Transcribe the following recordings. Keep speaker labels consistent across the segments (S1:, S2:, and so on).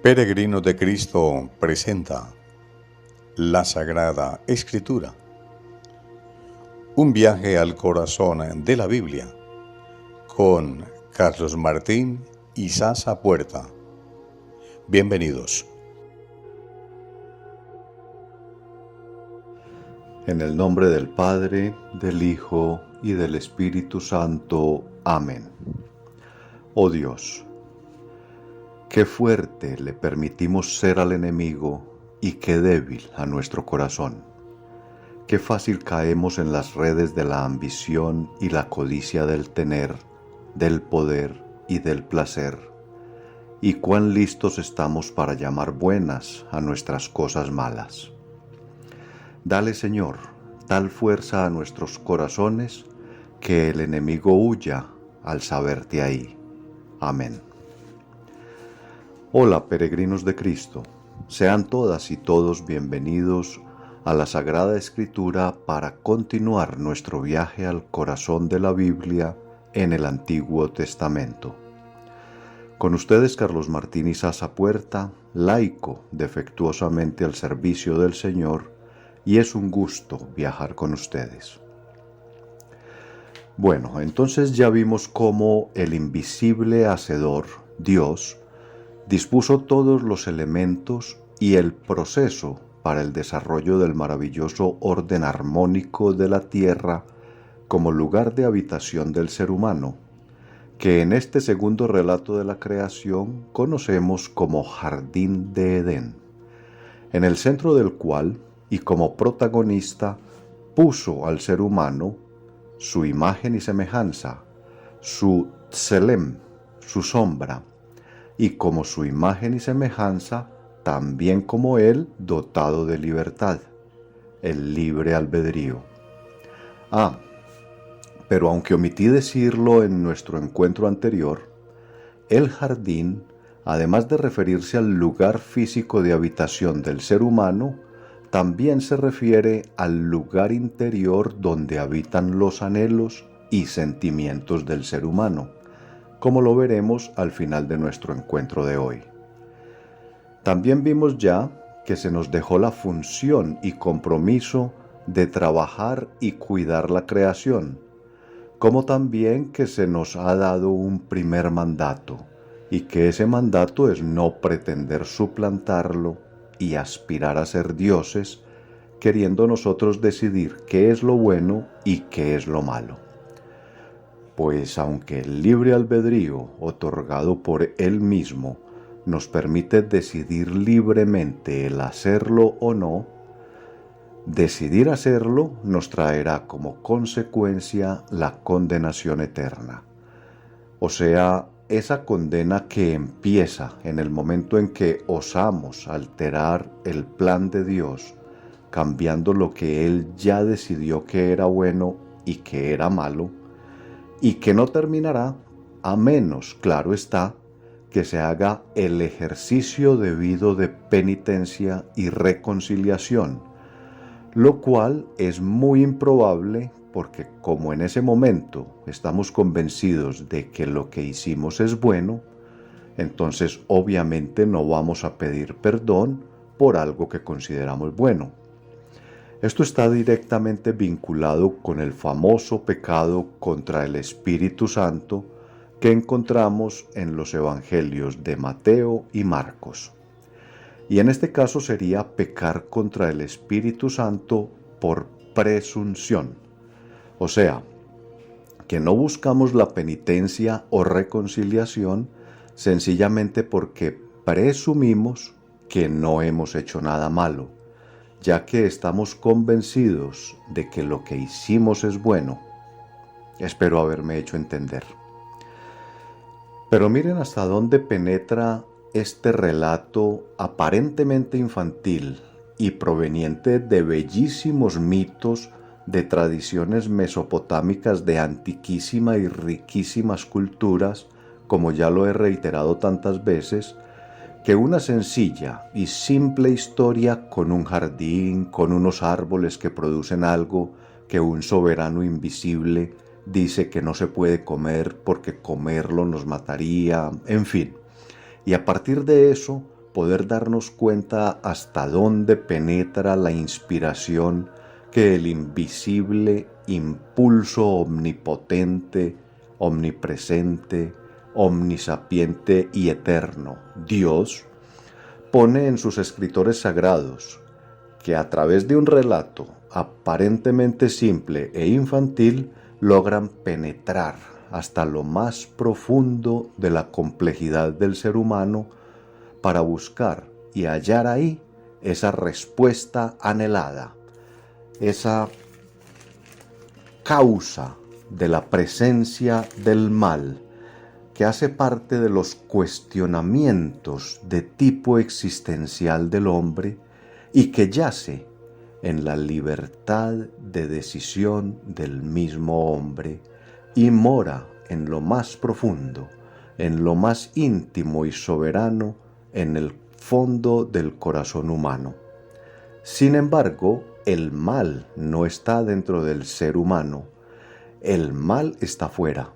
S1: Peregrinos de Cristo presenta la Sagrada Escritura, un viaje al corazón de la Biblia, con Carlos Martín y Sasa Puerta. Bienvenidos.
S2: En el nombre del Padre, del Hijo y del Espíritu Santo. Amén. Oh Dios, qué fuerte le permitimos ser al enemigo y qué débil a nuestro corazón. Qué fácil caemos en las redes de la ambición y la codicia del tener, del poder y del placer. Y cuán listos estamos para llamar buenas a nuestras cosas malas. Dale, Señor, tal fuerza a nuestros corazones que el enemigo huya al saberte ahí. Amén. Hola, peregrinos de Cristo. Sean todas y todos bienvenidos a la Sagrada Escritura para continuar nuestro viaje al corazón de la Biblia en el Antiguo Testamento. Con ustedes, Carlos Martín y Sasa Puerta, laico defectuosamente al servicio del Señor, y es un gusto viajar con ustedes. Bueno, entonces ya vimos cómo el invisible Hacedor, Dios, dispuso todos los elementos y el proceso para el desarrollo del maravilloso orden armónico de la tierra como lugar de habitación del ser humano, que en este segundo relato de la creación conocemos como Jardín de Edén, en el centro del cual, y como protagonista, puso al ser humano su imagen y semejanza, su tselem, su sombra, y como su imagen y semejanza, también como él, dotado de libertad, el libre albedrío. Pero aunque omití decirlo en nuestro encuentro anterior, el jardín, además de referirse al lugar físico de habitación del ser humano, también se refiere al lugar interior donde habitan los anhelos y sentimientos del ser humano, como lo veremos al final de nuestro encuentro de hoy. También vimos ya que se nos dejó la función y compromiso de trabajar y cuidar la creación, como también que se nos ha dado un primer mandato, y que ese mandato es no pretender suplantarlo y aspirar a ser dioses, queriendo nosotros decidir qué es lo bueno y qué es lo malo. Pues aunque el libre albedrío otorgado por Él mismo nos permite decidir libremente el hacerlo o no, decidir hacerlo nos traerá como consecuencia la condenación eterna. O sea, esa condena que empieza en el momento en que osamos alterar el plan de Dios, cambiando lo que Él ya decidió que era bueno y que era malo, y que no terminará a menos, claro está, que se haga el ejercicio debido de penitencia y reconciliación, lo cual es muy improbable porque como en ese momento estamos convencidos de que lo que hicimos es bueno, entonces obviamente no vamos a pedir perdón por algo que consideramos bueno. Esto está directamente vinculado con el famoso pecado contra el Espíritu Santo que encontramos en los evangelios de Mateo y Marcos. Y en este caso sería pecar contra el Espíritu Santo por presunción. O sea, que no buscamos la penitencia o reconciliación sencillamente porque presumimos que no hemos hecho nada malo, ya que estamos convencidos de que lo que hicimos es bueno. Espero haberme hecho entender. Pero miren hasta dónde penetra este relato aparentemente infantil y proveniente de bellísimos mitos de tradiciones mesopotámicas de antiquísima y riquísimas culturas, como ya lo he reiterado tantas veces, que una sencilla y simple historia con un jardín, con unos árboles que producen algo que un soberano invisible dice que no se puede comer porque comerlo nos mataría, en fin. Y a partir de eso poder darnos cuenta hasta dónde penetra la inspiración que el invisible impulso omnipotente, omnipresente, omnisapiente y eterno, Dios, pone en sus escritores sagrados, que a través de un relato aparentemente simple e infantil logran penetrar hasta lo más profundo de la complejidad del ser humano para buscar y hallar ahí esa respuesta anhelada, esa causa de la presencia del mal que hace parte de los cuestionamientos de tipo existencial del hombre y que yace en la libertad de decisión del mismo hombre y mora en lo más profundo, en lo más íntimo y soberano, en el fondo del corazón humano. Sin embargo, el mal no está dentro del ser humano, el mal está fuera.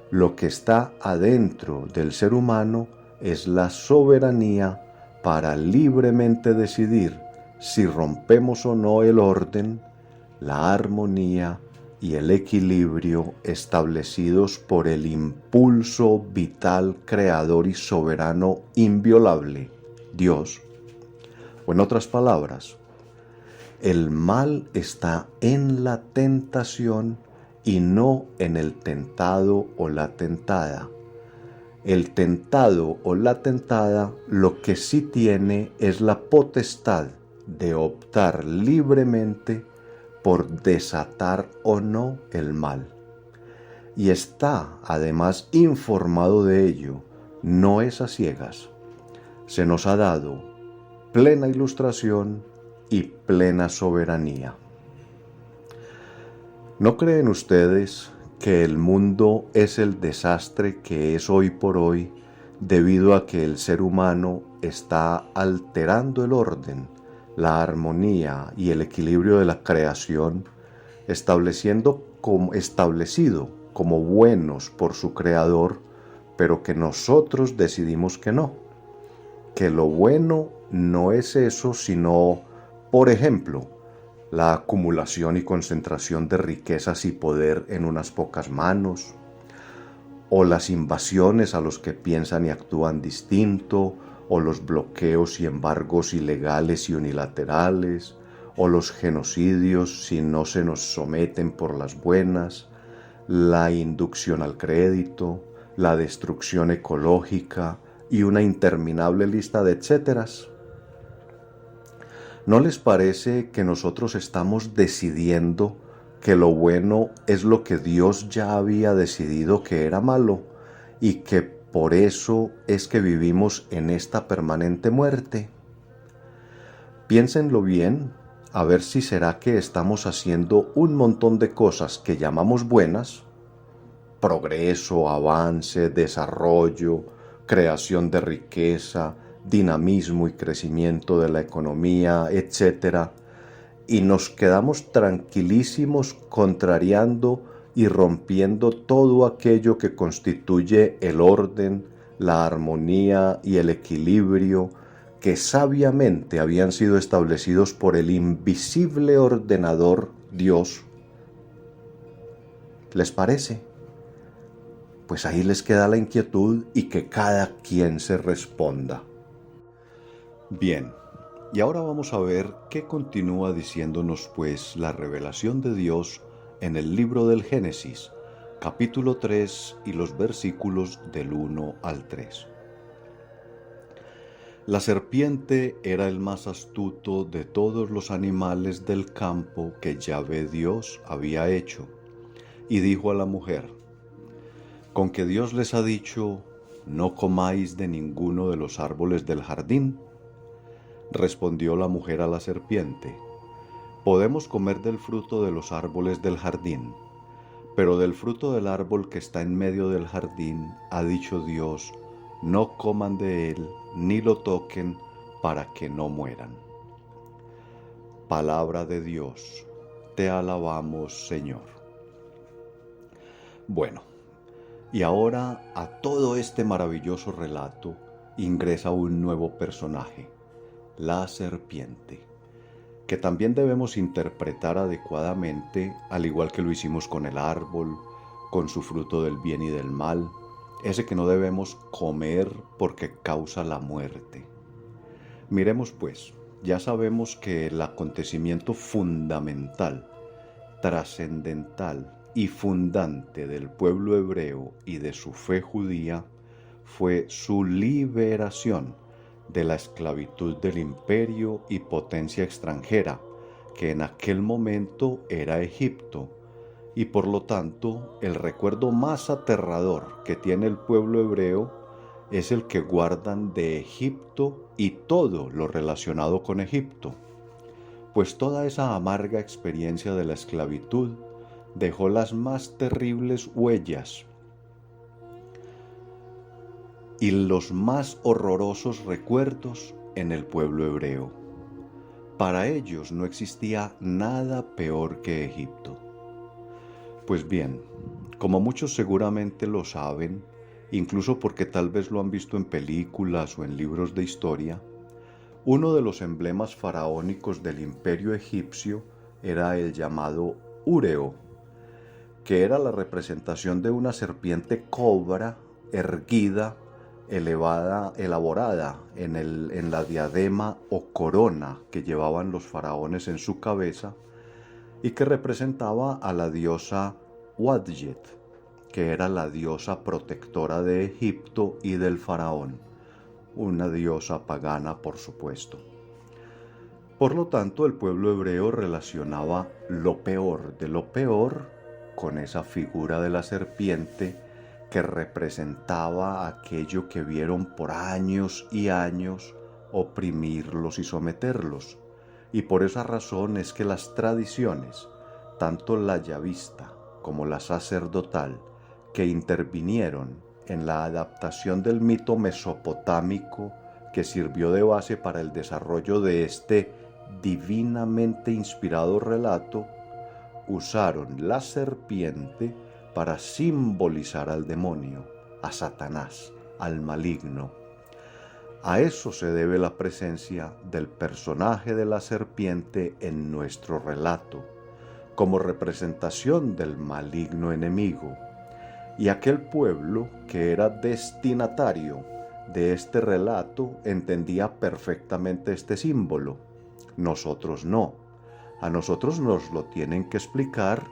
S2: Lo que está adentro del ser humano es la soberanía para libremente decidir si rompemos o no el orden, la armonía y el equilibrio establecidos por el impulso vital, creador y soberano inviolable, Dios. O en otras palabras, el mal está en la tentación y no en el tentado o la tentada. El tentado o la tentada lo que sí tiene es la potestad de optar libremente por desatar o no el mal. Y está además informado de ello, no es a ciegas. Se nos ha dado plena ilustración y plena soberanía. ¿No creen ustedes que el mundo es el desastre que es hoy por hoy debido a que el ser humano está alterando el orden, la armonía y el equilibrio de la creación, establecido como buenos por su creador, pero que nosotros decidimos que no? Que lo bueno no es eso, sino, por ejemplo, la acumulación y concentración de riquezas y poder en unas pocas manos, o las invasiones a los que piensan y actúan distinto, o los bloqueos y embargos ilegales y unilaterales, o los genocidios si no se nos someten por las buenas, la inducción al crédito, la destrucción ecológica y una interminable lista de etcéteras. ¿No les parece que nosotros estamos decidiendo que lo bueno es lo que Dios ya había decidido que era malo y que por eso es que vivimos en esta permanente muerte? Piénsenlo bien, a ver si será que estamos haciendo un montón de cosas que llamamos buenas: progreso, avance, desarrollo, creación de riqueza, dinamismo y crecimiento de la economía, etc. Y nos quedamos tranquilísimos contrariando y rompiendo todo aquello que constituye el orden, la armonía y el equilibrio que sabiamente habían sido establecidos por el invisible ordenador Dios. ¿Les parece? Pues ahí les queda la inquietud y que cada quien se responda. Bien, y ahora vamos a ver qué continúa diciéndonos pues la revelación de Dios en el libro del Génesis, capítulo 3 y los versículos del 1 al 3. La serpiente era el más astuto de todos los animales del campo que Yahvé Dios había hecho, y dijo a la mujer: ¿con que Dios les ha dicho, no comáis de ninguno de los árboles del jardín? Respondió la mujer a la serpiente: podemos comer del fruto de los árboles del jardín, pero del fruto del árbol que está en medio del jardín ha dicho Dios, no coman de él ni lo toquen para que no mueran. Palabra de Dios, te alabamos, Señor. Bueno, y ahora a todo este maravilloso relato ingresa un nuevo personaje, la serpiente, que también debemos interpretar adecuadamente, al igual que lo hicimos con el árbol, con su fruto del bien y del mal, ese que no debemos comer porque causa la muerte. Miremos pues, ya sabemos que el acontecimiento fundamental, trascendental y fundante del pueblo hebreo y de su fe judía fue su liberación de la esclavitud del imperio y potencia extranjera, que en aquel momento era Egipto, y por lo tanto el recuerdo más aterrador que tiene el pueblo hebreo es el que guardan de Egipto y todo lo relacionado con Egipto, pues toda esa amarga experiencia de la esclavitud dejó las más terribles huellas y los más horrorosos recuerdos en el pueblo hebreo. Para ellos no existía nada peor que Egipto. Pues bien, como muchos seguramente lo saben, incluso porque tal vez lo han visto en películas o en libros de historia, uno de los emblemas faraónicos del imperio egipcio era el llamado Ureo, que era la representación de una serpiente cobra erguida, elaborada en la diadema o corona que llevaban los faraones en su cabeza, y que representaba a la diosa Wadjet, que era la diosa protectora de Egipto y del faraón, una diosa pagana, por supuesto. Por lo tanto, el pueblo hebreo relacionaba lo peor de lo peor con esa figura de la serpiente que representaba aquello que vieron por años y años oprimirlos y someterlos. Y por esa razón es que las tradiciones, tanto la yavista como la sacerdotal, que intervinieron en la adaptación del mito mesopotámico que sirvió de base para el desarrollo de este divinamente inspirado relato, usaron la serpiente para simbolizar al demonio, a Satanás, al maligno. A eso se debe la presencia del personaje de la serpiente en nuestro relato, como representación del maligno enemigo. Y aquel pueblo que era destinatario de este relato entendía perfectamente este símbolo. Nosotros no. A nosotros nos lo tienen que explicar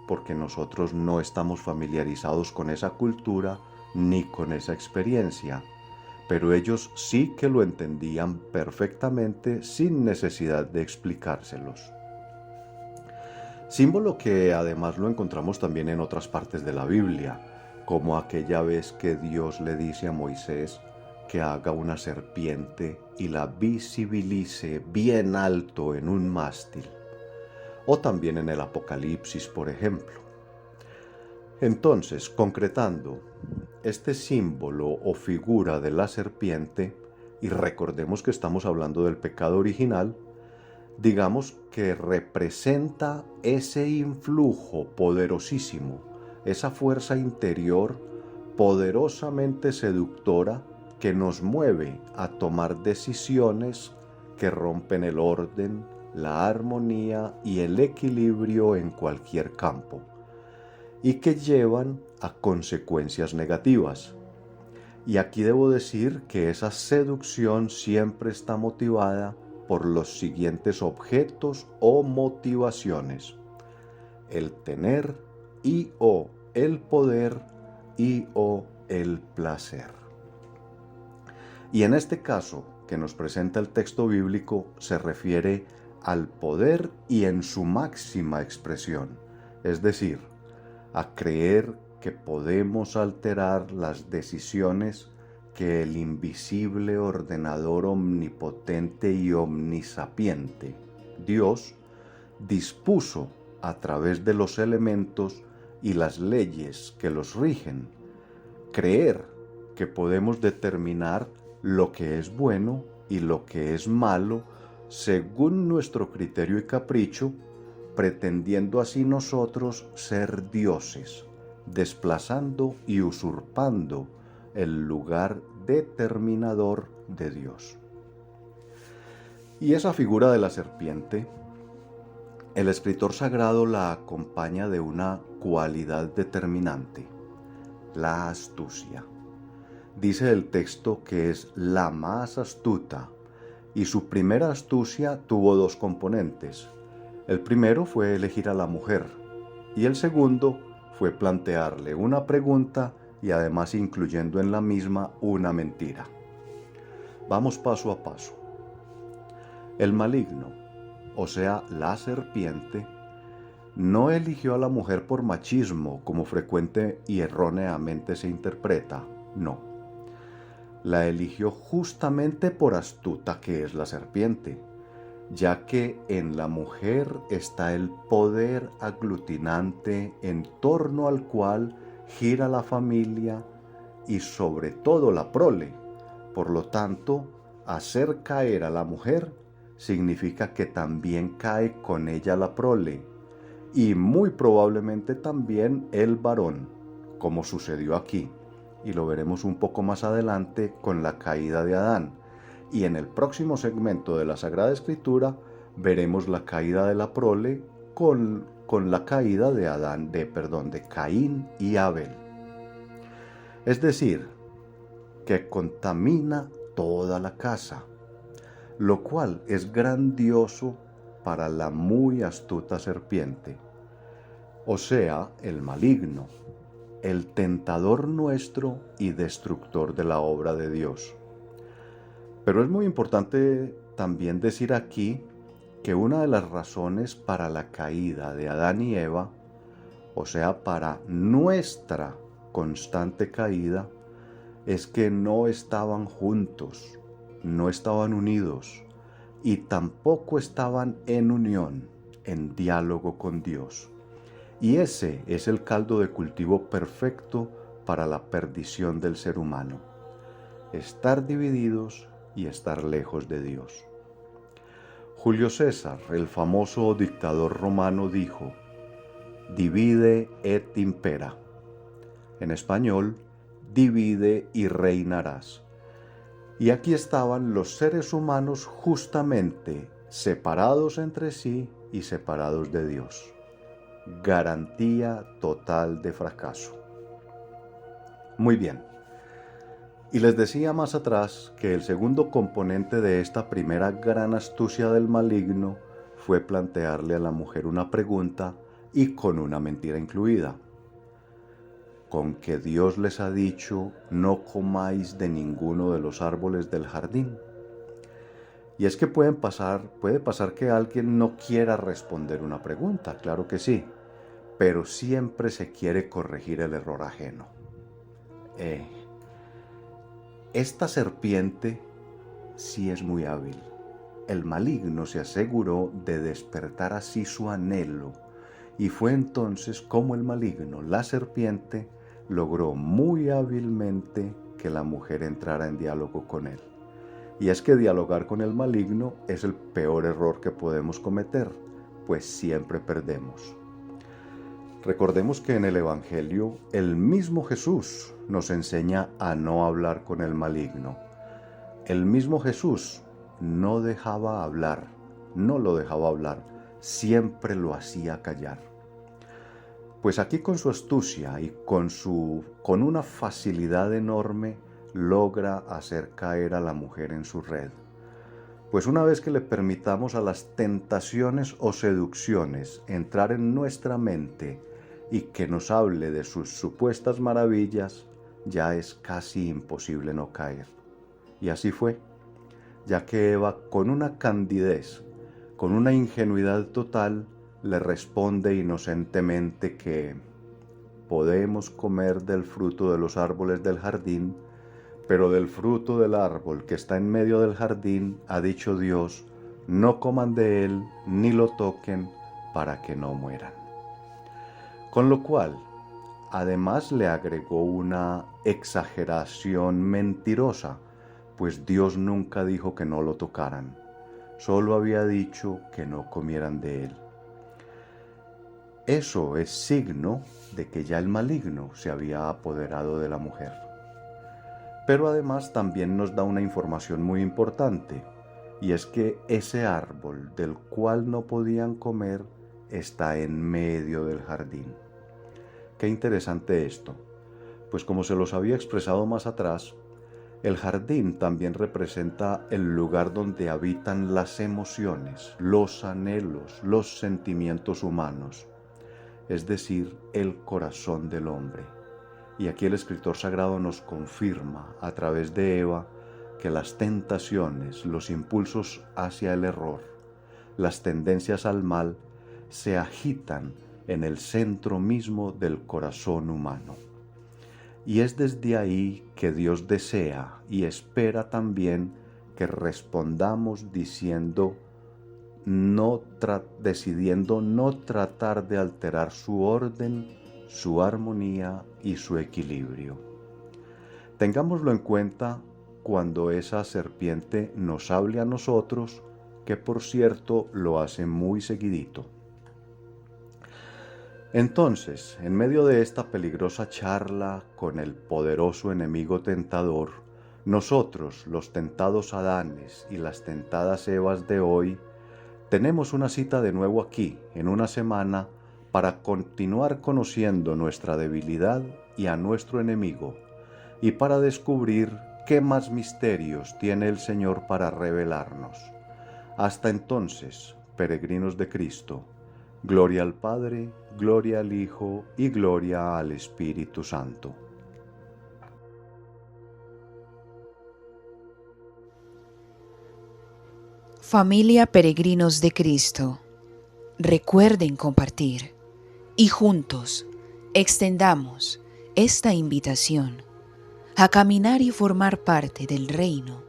S2: porque nosotros no estamos familiarizados con esa cultura ni con esa experiencia. Pero ellos sí que lo entendían perfectamente sin necesidad de explicárselos. Símbolo que además lo encontramos también en otras partes de la Biblia, como aquella vez que Dios le dice a Moisés que haga una serpiente y la visibilice bien alto en un mástil, o también en el Apocalipsis, por ejemplo. Entonces, concretando, este símbolo o figura de la serpiente, y recordemos que estamos hablando del pecado original, digamos que representa ese influjo poderosísimo, esa fuerza interior poderosamente seductora que nos mueve a tomar decisiones que rompen el orden, la armonía y el equilibrio en cualquier campo, y que llevan a consecuencias negativas. Y aquí debo decir que esa seducción siempre está motivada por los siguientes objetos o motivaciones: el tener y o el poder y o el placer. Y en este caso que nos presenta el texto bíblico se refiere al poder y en su máxima expresión, es decir, a creer que podemos alterar las decisiones que el invisible ordenador omnipotente y omnisapiente, Dios, dispuso a través de los elementos y las leyes que los rigen. Creer que podemos determinar lo que es bueno y lo que es malo según nuestro criterio y capricho, pretendiendo así nosotros ser dioses, desplazando y usurpando el lugar determinador de Dios. Y esa figura de la serpiente, el escritor sagrado la acompaña de una cualidad determinante, la astucia. Dice el texto que es la más astuta, y su primera astucia tuvo dos componentes. El primero fue elegir a la mujer, y el segundo fue plantearle una pregunta y además incluyendo en la misma una mentira. Vamos paso a paso. El maligno, o sea, la serpiente, no eligió a la mujer por machismo, como frecuente y erróneamente se interpreta, no. La eligió justamente por astuta que es la serpiente, ya que en la mujer está el poder aglutinante en torno al cual gira la familia y sobre todo la prole. Por lo tanto, hacer caer a la mujer significa que también cae con ella la prole, y muy probablemente también el varón, como sucedió aquí, y lo veremos un poco más adelante con la caída de Adán. Y en el próximo segmento de la Sagrada Escritura veremos la caída de la prole con la caída de Caín y Abel. Es decir, que contamina toda la casa, lo cual es grandioso para la muy astuta serpiente, o sea, el maligno, el tentador nuestro y destructor de la obra de Dios. Pero es muy importante también decir aquí que una de las razones para la caída de Adán y Eva, o sea, para nuestra constante caída, es que no estaban juntos, no estaban unidos y tampoco estaban en unión, en diálogo con Dios. Y ese es el caldo de cultivo perfecto para la perdición del ser humano: estar divididos y estar lejos de Dios. Julio César, el famoso dictador romano, dijo: divide et impera. En español, divide y reinarás. Y aquí estaban los seres humanos justamente separados entre sí y separados de Dios. Garantía total de fracaso. Muy bien. Y les decía más atrás que el segundo componente de esta primera gran astucia del maligno fue plantearle a la mujer una pregunta y con una mentira incluida. Con que Dios les ha dicho: no comáis de ninguno de los árboles del jardín. Y es que puede pasar que alguien no quiera responder una pregunta, claro que sí, pero siempre se quiere corregir el error ajeno. Esta serpiente sí es muy hábil. El maligno se aseguró de despertar así su anhelo, y fue entonces como el maligno, la serpiente, logró muy hábilmente que la mujer entrara en diálogo con él. Y es que dialogar con el maligno es el peor error que podemos cometer, pues siempre perdemos. Recordemos que en el Evangelio el mismo Jesús nos enseña a no hablar con el maligno. El mismo Jesús no dejaba hablar, no lo dejaba hablar, siempre lo hacía callar. Pues aquí con su astucia y con una facilidad enorme logra hacer caer a la mujer en su red. Pues una vez que le permitamos a las tentaciones o seducciones entrar en nuestra mente y que nos hable de sus supuestas maravillas, ya es casi imposible no caer. Y así fue, ya que Eva, con una candidez, con una ingenuidad total, le responde inocentemente que podemos comer del fruto de los árboles del jardín, pero del fruto del árbol que está en medio del jardín, ha dicho Dios, no coman de él ni lo toquen para que no mueran. Con lo cual, además le agregó una exageración mentirosa, pues Dios nunca dijo que no lo tocaran, solo había dicho que no comieran de él. Eso es signo de que ya el maligno se había apoderado de la mujer. Pero además también nos da una información muy importante, y es que ese árbol del cual no podían comer está en medio del jardín. Qué interesante esto, pues como se los había expresado más atrás, el jardín también representa el lugar donde habitan las emociones, los anhelos, los sentimientos humanos, es decir, el corazón del hombre. Y aquí el escritor sagrado nos confirma a través de Eva que las tentaciones, los impulsos hacia el error, las tendencias al mal, se agitan en el centro mismo del corazón humano. Y es desde ahí que Dios desea y espera también que respondamos decidiendo no tratar de alterar su orden, su armonía y su equilibrio. Tengámoslo en cuenta cuando esa serpiente nos hable a nosotros, que por cierto lo hace muy seguidito. Entonces, en medio de esta peligrosa charla con el poderoso enemigo tentador, nosotros, los tentados Adanes y las tentadas Evas de hoy, tenemos una cita de nuevo aquí, en una semana, para continuar conociendo nuestra debilidad y a nuestro enemigo, y para descubrir qué más misterios tiene el Señor para revelarnos. Hasta entonces, peregrinos de Cristo, gloria al Padre, gloria al Hijo y gloria al Espíritu Santo.
S3: Familia Peregrinos de Cristo, recuerden compartir y juntos extendamos esta invitación a caminar y formar parte del reino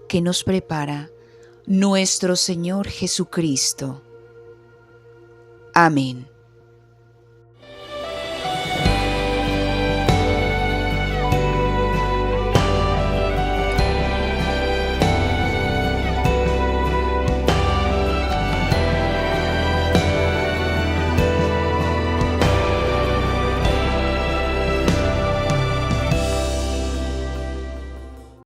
S3: que nos prepara nuestro Señor Jesucristo. Amén.